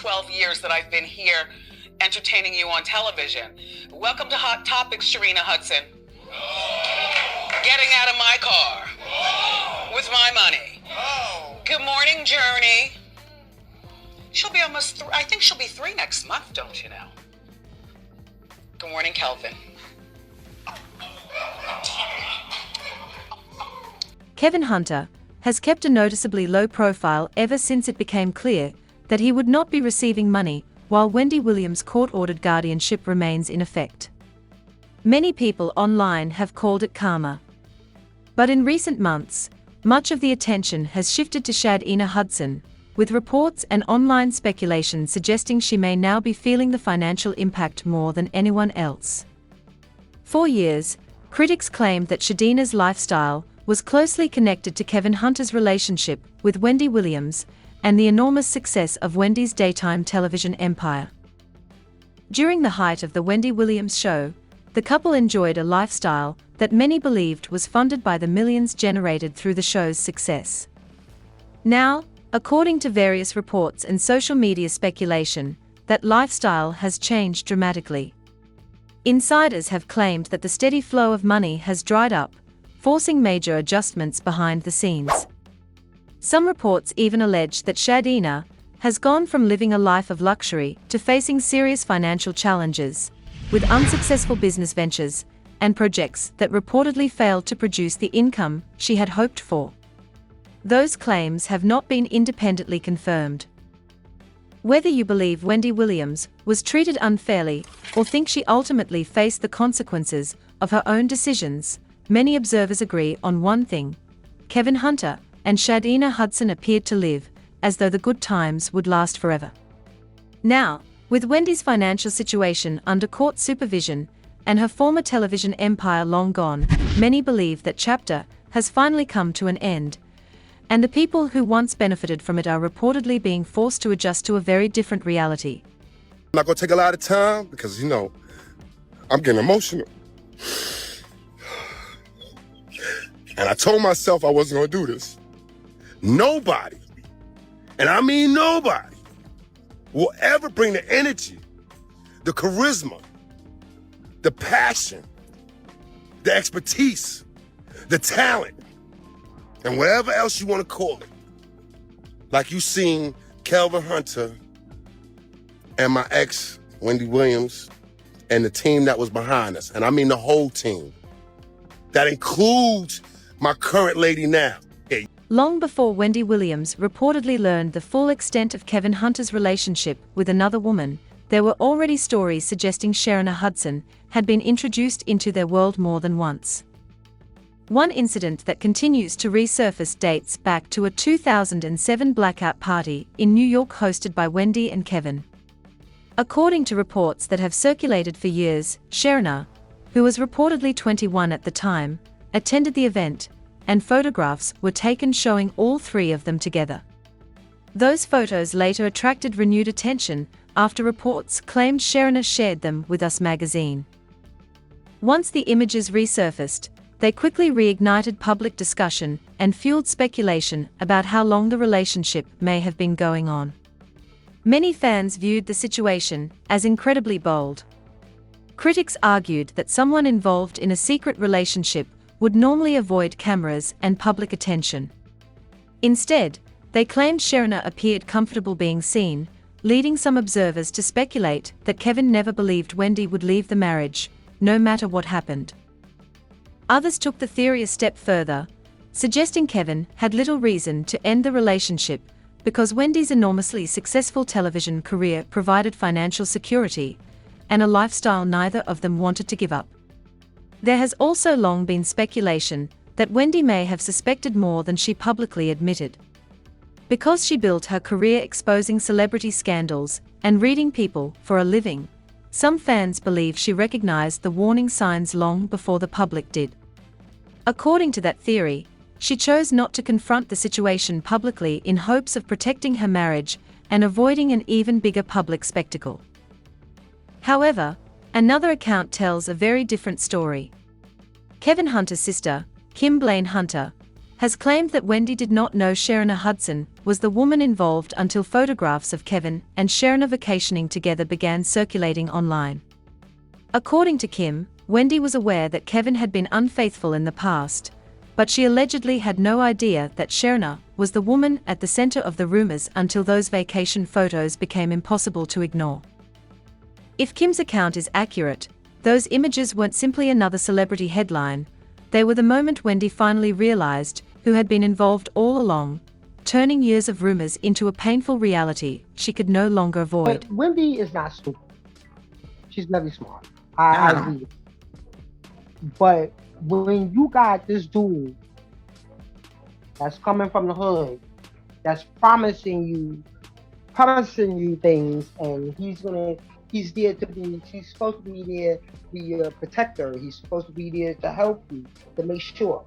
12 years that I've been here entertaining you on television. Welcome to Hot Topics, Sharina Hudson. Getting out of my car with my money. Good morning, Journey. She'll be almost I think she'll be 3 next month, don't you know? Good morning, Kelvin. Kevin Hunter has kept a noticeably low profile ever since it became clear that he would not be receiving money while Wendy Williams' court-ordered guardianship remains in effect. Many people online have called it karma. But in recent months, much of the attention has shifted to Sharina Hudson, with reports and online speculation suggesting she may now be feeling the financial impact more than anyone else. For years, critics claimed that Sharina's lifestyle was closely connected to Kevin Hunter's relationship with Wendy Williams and the enormous success of Wendy's daytime television empire. During the height of the Wendy Williams show, the couple enjoyed a lifestyle that many believed was funded by the millions generated through the show's success. Now, according to various reports and social media speculation, that lifestyle has changed dramatically. Insiders have claimed that the steady flow of money has dried up, forcing major adjustments behind the scenes. Some reports even allege that Sharina has gone from living a life of luxury to facing serious financial challenges, with unsuccessful business ventures and projects that reportedly failed to produce the income she had hoped for. Those claims have not been independently confirmed. Whether you believe Wendy Williams was treated unfairly or think she ultimately faced the consequences of her own decisions, many observers agree on one thing: Kevin Hunter and Sharina Hudson appeared to live as though the good times would last forever. Now, with Wendy's financial situation under court supervision and her former television empire long gone, many believe that chapter has finally come to an end, and the people who once benefited from it are reportedly being forced to adjust to a very different reality. I'm not gonna take a lot of time because, I'm getting emotional. And I told myself I wasn't gonna do this. Nobody, and I mean nobody, will ever bring the energy, the charisma, the passion, the expertise, the talent, and whatever else you want to call it, like you seen Kelvin Hunter and my ex, Wendy Williams, and the team that was behind us. And I mean the whole team. That includes my current lady now. Long before Wendy Williams reportedly learned the full extent of Kevin Hunter's relationship with another woman, there were already stories suggesting Sharina Hudson had been introduced into their world more than once. One incident that continues to resurface dates back to a 2007 blackout party in New York hosted by Wendy and Kevin. According to reports that have circulated for years, Sharina, who was reportedly 21 at the time, attended the event, and photographs were taken showing all three of them together. Those photos later attracted renewed attention after reports claimed Sharina shared them with Us magazine. Once the images resurfaced, they quickly reignited public discussion and fueled speculation about how long the relationship may have been going on. Many fans viewed the situation as incredibly bold. Critics argued that someone involved in a secret relationship would normally avoid cameras and public attention. Instead, they claimed Sharina appeared comfortable being seen, leading some observers to speculate that Kevin never believed Wendy would leave the marriage, no matter what happened. Others took the theory a step further, suggesting Kevin had little reason to end the relationship because Wendy's enormously successful television career provided financial security and a lifestyle neither of them wanted to give up. There has also long been speculation that Wendy may have suspected more than she publicly admitted. Because she built her career exposing celebrity scandals and reading people for a living, some fans believe she recognized the warning signs long before the public did. According to that theory, she chose not to confront the situation publicly in hopes of protecting her marriage and avoiding an even bigger public spectacle. However, another account tells a very different story. Kevin Hunter's sister, Kim Blaine Hunter, has claimed that Wendy did not know Sharina Hudson was the woman involved until photographs of Kevin and Sharina vacationing together began circulating online. According to Kim, Wendy was aware that Kevin had been unfaithful in the past, but she allegedly had no idea that Sharina was the woman at the center of the rumors until those vacation photos became impossible to ignore. If Kim's account is accurate, those images weren't simply another celebrity headline, they were the moment Wendy finally realized who had been involved all along, turning years of rumors into a painful reality she could no longer avoid. But Wendy is not stupid. She's very smart. I agree. But when you got this dude that's coming from the hood, that's promising you things, and he's there to be, he's supposed to be there to be your protector. He's supposed to be there to help you, to make sure.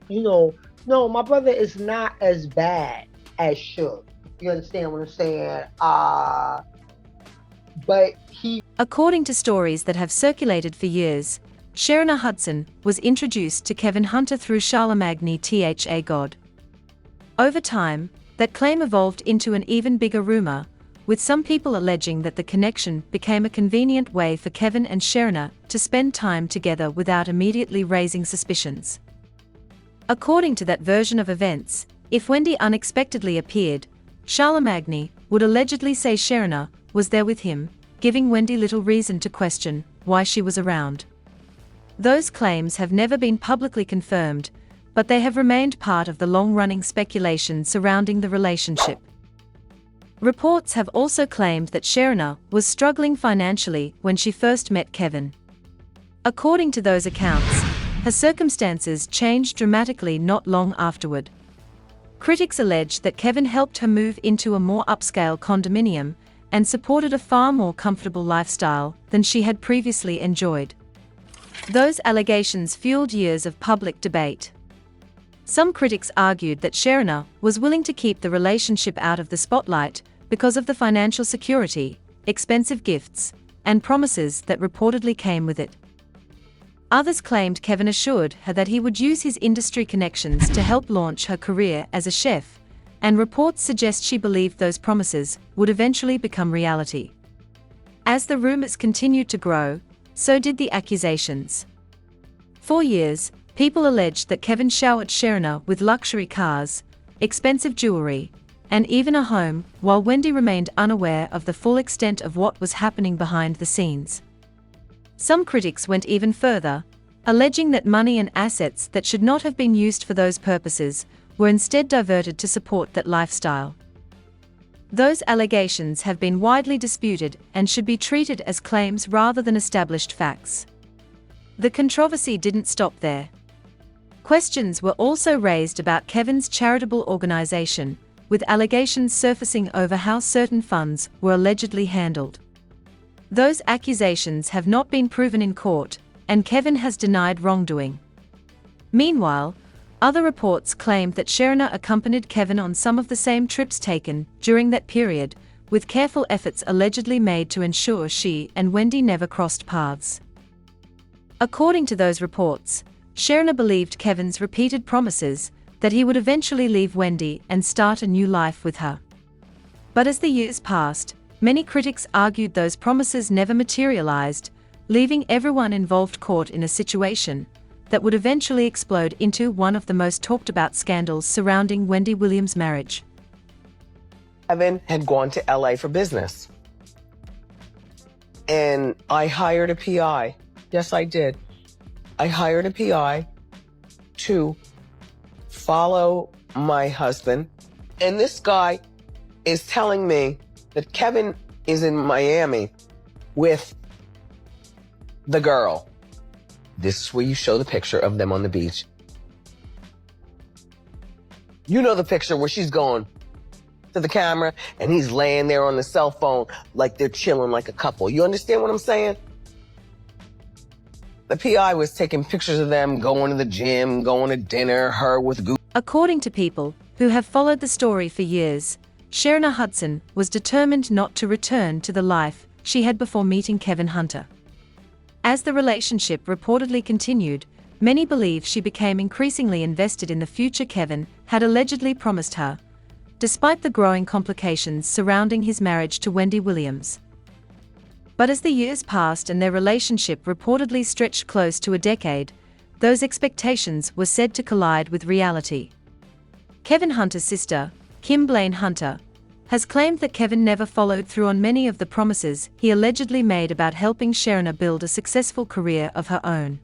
No, my brother is not as bad as Suge. You understand what I'm saying? But he... According to stories that have circulated for years, Sharina Hudson was introduced to Kevin Hunter through Charlamagne Tha God. Over time, that claim evolved into an even bigger rumor, with some people alleging that the connection became a convenient way for Kevin and Sharina to spend time together without immediately raising suspicions. According to that version of events, if Wendy unexpectedly appeared, Charlamagne would allegedly say Sharina was there with him, giving Wendy little reason to question why she was around. Those claims have never been publicly confirmed, but they have remained part of the long-running speculation surrounding the relationship. Reports have also claimed that Sharina was struggling financially when she first met Kevin. According to those accounts, her circumstances changed dramatically not long afterward. Critics allege that Kevin helped her move into a more upscale condominium and supported a far more comfortable lifestyle than she had previously enjoyed. Those allegations fueled years of public debate. Some critics argued that Sharina was willing to keep the relationship out of the spotlight because of the financial security, expensive gifts, and promises that reportedly came with it. Others claimed Kevin assured her that he would use his industry connections to help launch her career as a chef, and reports suggest she believed those promises would eventually become reality. As the rumors continued to grow, so did the accusations. For years, people alleged that Kevin showered Sharina with luxury cars, expensive jewelry, and even a home, while Wendy remained unaware of the full extent of what was happening behind the scenes. Some critics went even further, alleging that money and assets that should not have been used for those purposes were instead diverted to support that lifestyle. Those allegations have been widely disputed and should be treated as claims rather than established facts. The controversy didn't stop there. Questions were also raised about Kevin's charitable organization, with allegations surfacing over how certain funds were allegedly handled. Those accusations have not been proven in court, and Kevin has denied wrongdoing. Meanwhile, other reports claimed that Sharina accompanied Kevin on some of the same trips taken during that period, with careful efforts allegedly made to ensure she and Wendy never crossed paths. According to those reports, Sharina believed Kevin's repeated promises that he would eventually leave Wendy and start a new life with her. But as the years passed, many critics argued those promises never materialized, leaving everyone involved caught in a situation that would eventually explode into one of the most talked about scandals surrounding Wendy Williams' marriage. Kevin had gone to LA for business. And I hired a PI. Yes, I did. I hired a PI to follow my husband. And this guy is telling me that Kevin is in Miami with the girl. This is where you show the picture of them on the beach. You know the picture where she's going to the camera and he's laying there on the cell phone like they're chilling like a couple. You understand what I'm saying? The PI was taking pictures of them going to the gym, going to dinner, her with Gucci. According to people who have followed the story for years, Sharina Hudson was determined not to return to the life she had before meeting Kevin Hunter. As the relationship reportedly continued, many believe she became increasingly invested in the future Kevin had allegedly promised her, despite the growing complications surrounding his marriage to Wendy Williams. But as the years passed and their relationship reportedly stretched close to a decade, those expectations were said to collide with reality. Kevin Hunter's sister, Kim Blaine Hunter, has claimed that Kevin never followed through on many of the promises he allegedly made about helping Sharina build a successful career of her own.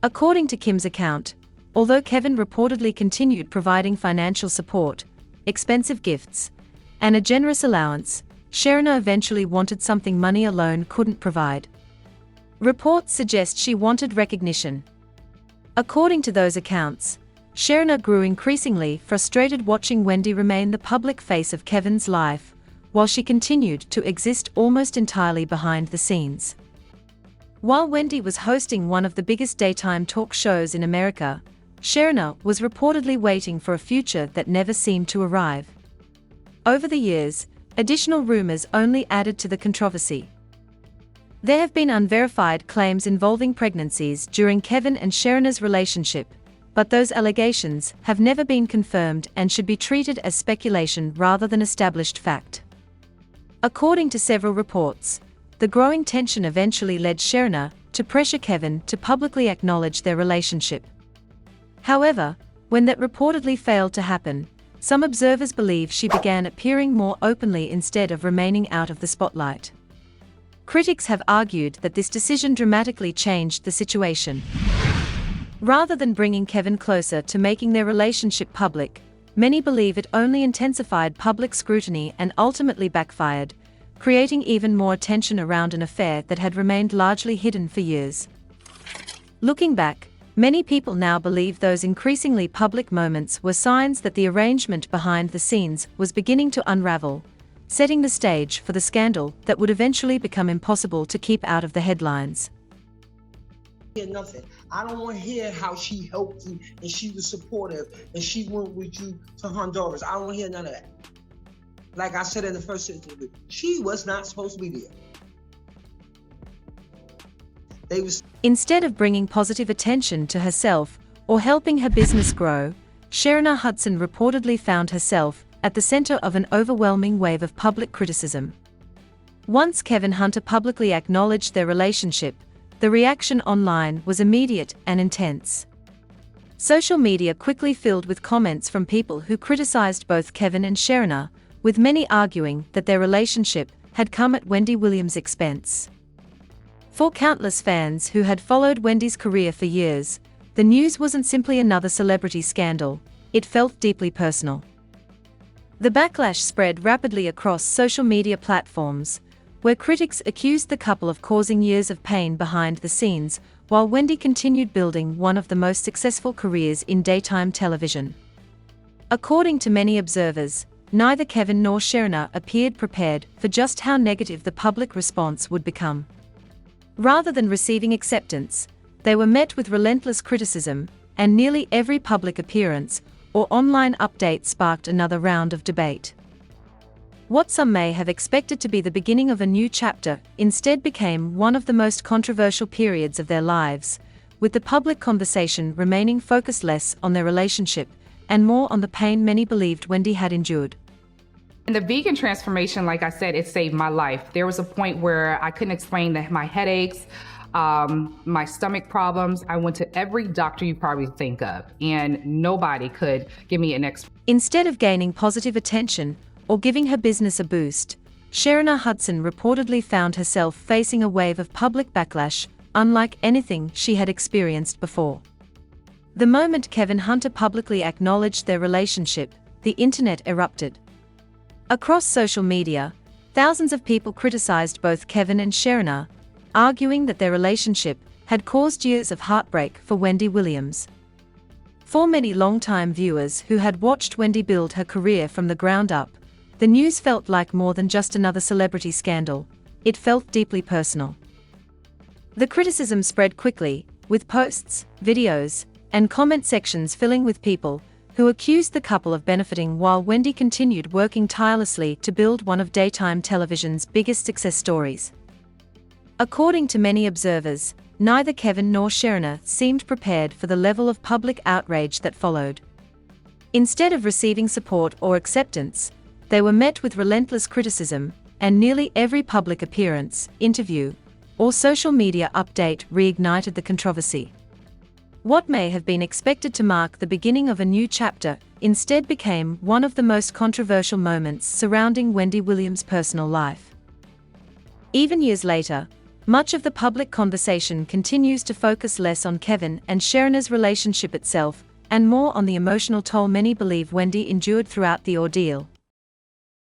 According to Kim's account, although Kevin reportedly continued providing financial support, expensive gifts, and a generous allowance, Sharina eventually wanted something money alone couldn't provide. Reports suggest she wanted recognition. According to those accounts, Sharina grew increasingly frustrated watching Wendy remain the public face of Kevin's life, while she continued to exist almost entirely behind the scenes. While Wendy was hosting one of the biggest daytime talk shows in America, Sharina was reportedly waiting for a future that never seemed to arrive. Over the years, additional rumors only added to the controversy. There have been unverified claims involving pregnancies during Kevin and Sharina's relationship, but those allegations have never been confirmed and should be treated as speculation rather than established fact. According to several reports, the growing tension eventually led Sharina to pressure Kevin to publicly acknowledge their relationship. However, when that reportedly failed to happen, some observers believe she began appearing more openly instead of remaining out of the spotlight. Critics have argued that this decision dramatically changed the situation. Rather than bringing Kevin closer to making their relationship public, many believe it only intensified public scrutiny and ultimately backfired, creating even more attention around an affair that had remained largely hidden for years. Looking back, many people now believe those increasingly public moments were signs that the arrangement behind the scenes was beginning to unravel, setting the stage for the scandal that would eventually become impossible to keep out of the headlines. Nothing. I don't want to hear how she helped you and she was supportive and she went with you to Honduras. I don't want to hear none of that. Like I said in the first interview, she was not supposed to be there. Instead of bringing positive attention to herself or helping her business grow, Sharina Hudson reportedly found herself at the center of an overwhelming wave of public criticism. Once Kevin Hunter publicly acknowledged their relationship, the reaction online was immediate and intense. Social media quickly filled with comments from people who criticized both Kevin and Sharina, with many arguing that their relationship had come at Wendy Williams' expense. For countless fans who had followed Wendy's career for years, the news wasn't simply another celebrity scandal, it felt deeply personal. The backlash spread rapidly across social media platforms, where critics accused the couple of causing years of pain behind the scenes, while Wendy continued building one of the most successful careers in daytime television. According to many observers, neither Kevin nor Sharina appeared prepared for just how negative the public response would become. Rather than receiving acceptance, they were met with relentless criticism, and nearly every public appearance or online update sparked another round of debate. What some may have expected to be the beginning of a new chapter instead became one of the most controversial periods of their lives, with the public conversation remaining focused less on their relationship and more on the pain many believed Wendy had endured. And the vegan transformation, like I said, it saved my life. There was a point where I couldn't explain my headaches, my stomach problems. I went to every doctor you probably think of, and nobody could give me an explanation. Instead of gaining positive attention or giving her business a boost, Sharina Hudson reportedly found herself facing a wave of public backlash unlike anything she had experienced before. The moment Kevin Hunter publicly acknowledged their relationship, the internet erupted. Across social media, thousands of people criticized both Kevin and Sharina, arguing that their relationship had caused years of heartbreak for Wendy Williams. For many longtime viewers who had watched Wendy build her career from the ground up, the news felt like more than just another celebrity scandal, it felt deeply personal. The criticism spread quickly, with posts, videos, and comment sections filling with people who accused the couple of benefiting while Wendy continued working tirelessly to build one of daytime television's biggest success stories. According to many observers, neither Kevin nor Sharina seemed prepared for the level of public outrage that followed. Instead of receiving support or acceptance, they were met with relentless criticism, and nearly every public appearance, interview, or social media update reignited the controversy. What may have been expected to mark the beginning of a new chapter instead became one of the most controversial moments surrounding Wendy Williams' personal life. Even years later, much of the public conversation continues to focus less on Kevin and Sharina's relationship itself, and more on the emotional toll many believe Wendy endured throughout the ordeal.